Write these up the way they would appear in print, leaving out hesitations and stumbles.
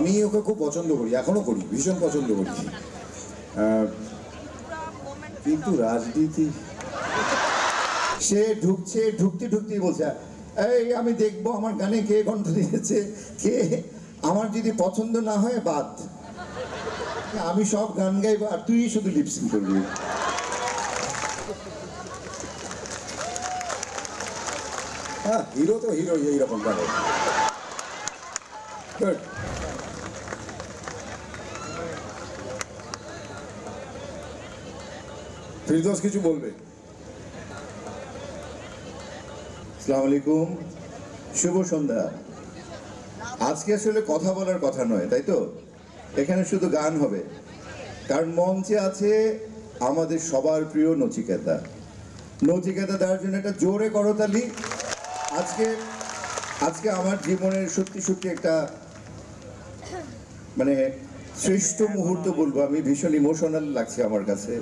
আমি ওকে খুব পছন্দ করি, এখনো করি, ভীষণ পছন্দ করি। কিন্তু রাজনীতি, সে ঢুকতেই বলছে এই আমি দেখবো আমার গানে কে কণ্ঠ দিয়েছে, কে আমার যদি পছন্দ না হয় বাদ, আমি সব গান গাইবো আর তুই শুধু লিপসিং করবি। হ্যাঁ, হিরো তো হিরো, এইরকম গানে। ফিরদৌস কিছু বলবে? আসসালামু আলাইকুম, শুভ সন্ধ্যা। আজকে আসলে কথা বলার কথা নয়, তাই তো? এখানে শুধু গান হবে, কারণ মঞ্চে আছে আমাদের সবার প্রিয় নচিকেতা। নচিকেতা দেওয়ার জন্য একটা জোরে করতালি। আজকে আমার জীবনের সত্যি একটা মানে শ্রেষ্ঠ মুহূর্ত বলবো আমি, ভীষণ ইমোশনাল লাগছে আমার কাছে।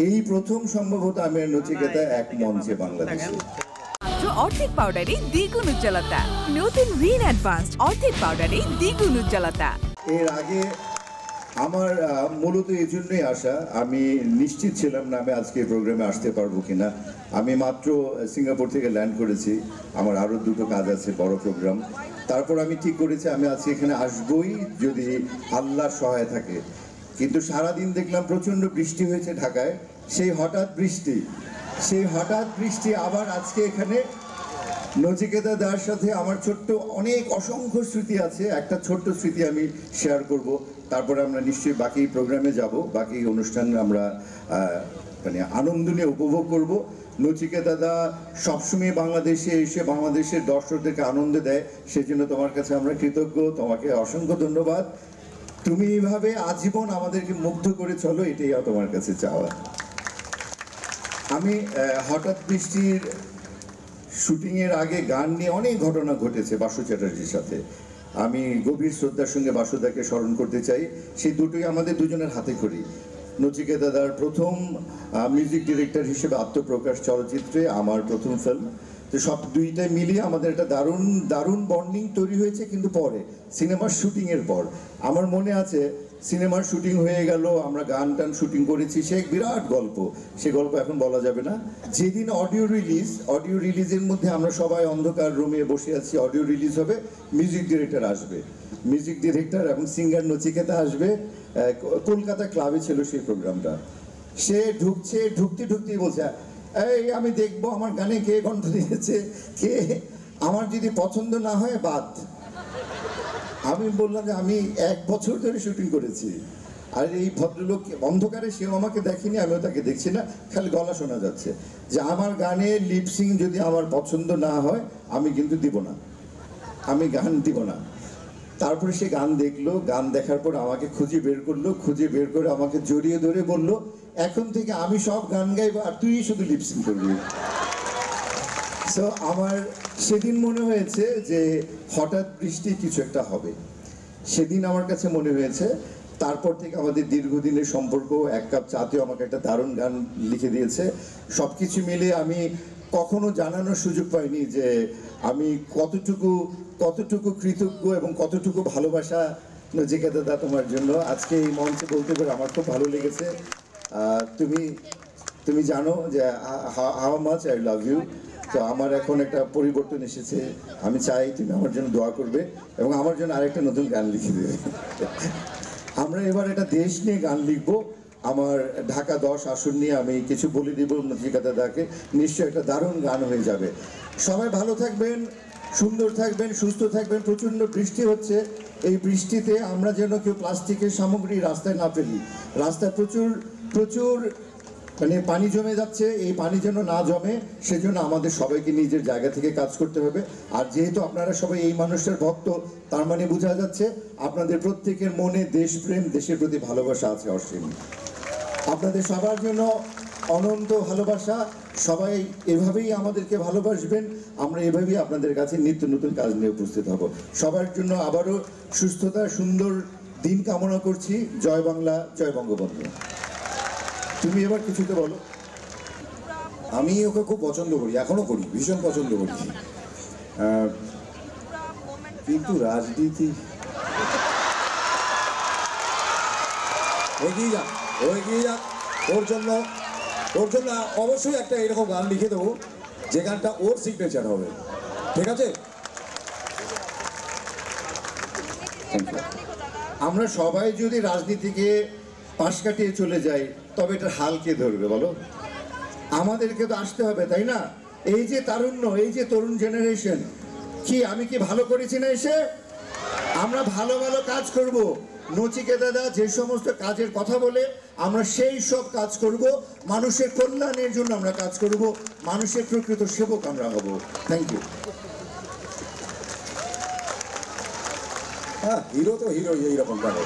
এই প্রথম সম্ভবত আমি আর নচিকেতা এক মঞ্চে বাংলাদেশে। অর্ধেক পাউডারে দ্বিগুণ উজ্জ্বলতা, নতুন রিন অ্যাডভান্সড অর্ধেক পাউডারে দ্বিগুণ উজ্জ্বলতা। এর আগে আমার মূলত এই জন্যই আসা, আমি নিশ্চিত ছিলাম না আমি আজকে এই প্রোগ্রামে আসতে পারবো কিনা। আমি মাত্র সিঙ্গাপুর থেকে ল্যান্ড করেছি, আমার আরও দুটো কাজ আছে, বড় প্রোগ্রাম। তারপর আমি ঠিক করেছি আমি আজকে এখানে আসবই যদি আল্লাহর সহায় থাকে। কিন্তু সারাদিন দেখলাম প্রচণ্ড বৃষ্টি হয়েছে ঢাকায়, সেই হঠাৎ বৃষ্টি আবার আজকে এখানে। নচিকেতা দার সাথে আমার অনেক অসংখ্য স্মৃতি আছে, একটা ছোট্ট স্মৃতি আমি শেয়ার করব, তারপরে আমরা নিশ্চয়ই বাকি প্রোগ্রামে যাব, বাকি অনুষ্ঠান আমরা মানে আনন্দ নিয়ে উপভোগ করব। নচিকেতা দা সবসময় বাংলাদেশে এসে বাংলাদেশের দর্শকদেরকে আনন্দ দেয়, সেজন্য তোমার কাছে আমরা কৃতজ্ঞ, তোমাকে অসংখ্য ধন্যবাদ। তুমি এইভাবে আজীবন আমাদেরকে মুগ্ধ করে চলো, এটাই তোমার কাছে চাওয়া। আমি হঠাৎ বৃষ্টির শুটিংয়ের আগে গান নিয়ে অনেক ঘটনা ঘটেছে বাসু চ্যাটার্জির সাথে। আমি গভীর শ্রদ্ধার সঙ্গে বাসুদাকে স্মরণ করতে চাই, সেই দুটোই আমাদের দুজনের হাতে খড়ি। নচিকেতা দার প্রথম মিউজিক ডিরেক্টর হিসেবে আত্মপ্রকাশ চলচ্চিত্রে আমার প্রথম ফিল্ম, তো সব দুইটাই মিলিয়ে আমাদের একটা দারুণ বন্ডিং তৈরি হয়েছে। কিন্তু পরে সিনেমার শুটিংয়ের পর আমার মনে আছে, সিনেমার শুটিং হয়ে গেল, আমরা গান টান শুটিং করেছি, সে এক বিরাট গল্প, সে গল্প এখন বলা যাবে না। যেদিন অডিও রিলিজের মধ্যে আমরা সবাই অন্ধকার রুমে বসে আছি, অডিও রিলিজ হবে, মিউজিক ডিরেক্টর এবং সিঙ্গার নচিকেতা আসবে। কলকাতা ক্লাবে ছিল সেই প্রোগ্রামটা। সে ঢুকতেই বলছে এই আমি দেখবো আমার গানে কে কণ্ঠ দিয়েছে, কে আমার যদি পছন্দ না হয় বাদ। আমি বললাম যে আমি 1 বছর ধরে শুটিং করেছি, আর এই ভদ্রলোক অন্ধকারে, সেও আমাকে দেখেনি, আমিও তাকে দেখছি না, খালি গলা শোনা যাচ্ছে যে আমার গানে লিপসিং যদি আমার পছন্দ না হয় আমি কিন্তু দিব না, আমি গান দিব না। তারপরে সে গান দেখলো, গান দেখার পর আমাকে খুঁজে বের করে আমাকে জড়িয়ে ধরে বলল এখন থেকে আমি সব গান গাইবো আর তুই শুধু লিপসিং করবি। সো আমার সেদিন মনে হয়েছে যে হঠাৎ বৃষ্টি কিছু একটা হবে, সেদিন আমার কাছে মনে হয়েছে। তারপর থেকে আমাদের দীর্ঘদিনের সম্পর্ক, 1 কাপ চাতেও আমাকে একটা দারুণ গান লিখে দিয়েছে। সব কিছু মিলে আমি কখনো জানানোর সুযোগ পাইনি যে আমি কতটুকু কৃতজ্ঞ এবং কতটুকু ভালোবাসা নচিকেতা দা তোমার জন্য। আজকে এই মঞ্চে বলতে পারে আমার খুব ভালো লেগেছে। তুমি জানো যে how much I love you. তো আমার এখন একটা পরিবর্তন এসেছে, আমি চাই তুমি আমার জন্য দোয়া করবে এবং আমার জন্য আরেকটা নতুন গান লিখে দেবে। আমরা এবার একটা দেশ নিয়ে গান লিখবো, আমার ঢাকা 10 আসন নিয়ে আমি কিছু বলে দিব নচিকেতা দাকে, নিশ্চয়ই একটা দারুণ গান হয়ে যাবে। সবাই ভালো থাকবেন, সুন্দর থাকবেন, সুস্থ থাকবেন। প্রচণ্ড বৃষ্টি হচ্ছে, এই বৃষ্টিতে আমরা যেন কেউ প্লাস্টিকের সামগ্রী রাস্তায় না ফেলি। রাস্তায় প্রচুর মানে পানি জমে যাচ্ছে, এই পানি যেন না জমে সেজন্য আমাদের সবাইকে নিজের জায়গা থেকে কাজ করতে হবে। আর যেহেতু আপনারা সবাই এই মানুষের ভক্ত, তার মানে বোঝা যাচ্ছে আপনাদের প্রত্যেকের মনে দেশপ্রেম, দেশের প্রতি ভালোবাসা আছে অসীম। আপনাদের সবার জন্য অনন্ত ভালোবাসা। সবাই এভাবেই আমাদেরকে ভালোবাসবেন, আমরা এভাবেই আপনাদের কাছে নিত্য নতুন কাজ নিয়ে উপস্থিত হব। সবার জন্য আবারও সুস্থতা, সুন্দর দিন কামনা করছি। জয় বাংলা, জয় বঙ্গবন্ধু। তুমি এবার কিছুতে বলো। আমি ওকে খুব পছন্দ করি, এখনো করি, ভীষণ পছন্দ করি। কিন্তু রাজনীতি, এগিয়ে যাক, ও এগিয়ে যাক। ওর জন্য অবশ্যই একটা এরকম গান লিখে দেবো যে গানটা ওর সিগনেচার হবে, ঠিক আছে? আমরা সবাই যদি রাজনীতিকে পাশ কাটিয়ে চলে যাই তবে এটার হাল কে ধরবে বলো? আমাদেরকে তো আসতে হবে, তাই না? এই যে তারুণ্য, এই যে তরুণ জেনারেশন, আমি কি ভালো করেছি না এসে? আমরা ভালো ভালো কাজ করব। নচিকেতা যে সমস্ত কাজের কথা বলে আমরা সেই সব কাজ করব, মানুষের কল্যাণের জন্য আমরা কাজ করব, মানুষের প্রকৃত সেবক আমরা হব। Thank you. হ্যাঁ, হিরো তো হিরোই এইরকম গানে।